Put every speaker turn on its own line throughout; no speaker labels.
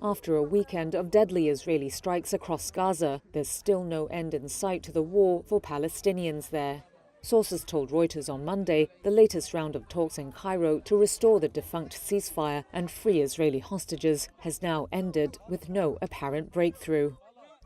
After a weekend of deadly Israeli strikes across Gaza, there's still no end in sight to the war for Palestinians there. Sources told Reuters on Monday the latest round of talks in Cairo to restore the defunct ceasefire and free Israeli hostages has now ended with no apparent breakthrough.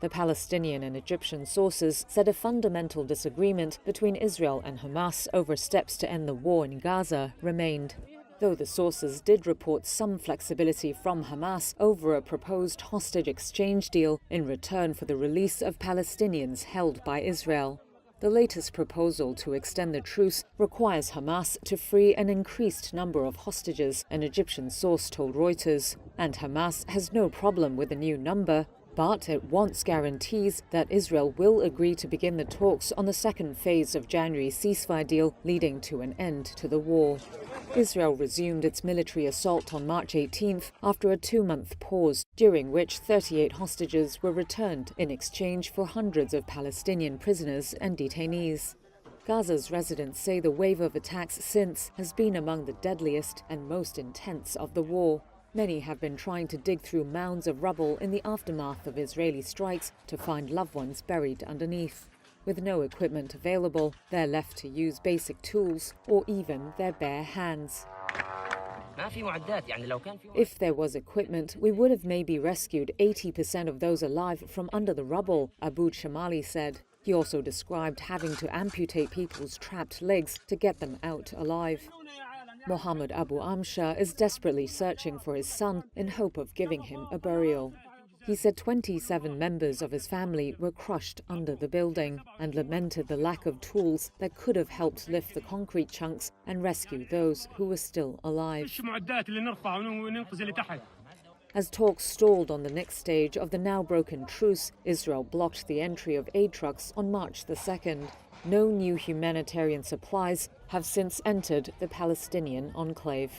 The Palestinian and Egyptian sources said a fundamental disagreement between Israel and Hamas over steps to end the war in Gaza remained, though the sources did report some flexibility from Hamas over a proposed hostage exchange deal in return for the release of Palestinians held by Israel. The latest proposal to extend the truce requires Hamas to free an increased number of hostages, an Egyptian source told Reuters, and Hamas has no problem with the new number, but it wants guarantees that Israel will agree to begin the talks on the second phase of January's ceasefire deal, leading to an end to the war. Israel resumed its military assault on March 18th after a 2-month pause, during which 38 hostages were returned in exchange for hundreds of Palestinian prisoners and detainees. Gaza's residents say the wave of attacks since has been among the deadliest and most intense of the war. Many have been trying to dig through mounds of rubble in the aftermath of Israeli strikes to find loved ones buried underneath. With no equipment available, they're left to use basic tools or even their bare hands. If there was equipment, we would have maybe rescued 80% of those alive from under the rubble, Abu Shamali said. He also described having to amputate people's trapped legs to get them out alive. Mohammed Abu Amsha is desperately searching for his son in hope of giving him a burial. He said 27 members of his family were crushed under the building and lamented the lack of tools that could have helped lift the concrete chunks and rescue those who were still alive. As talks stalled on the next stage of the now broken truce, Israel blocked the entry of aid trucks on March the 2nd. No new humanitarian supplies have since entered the Palestinian enclave.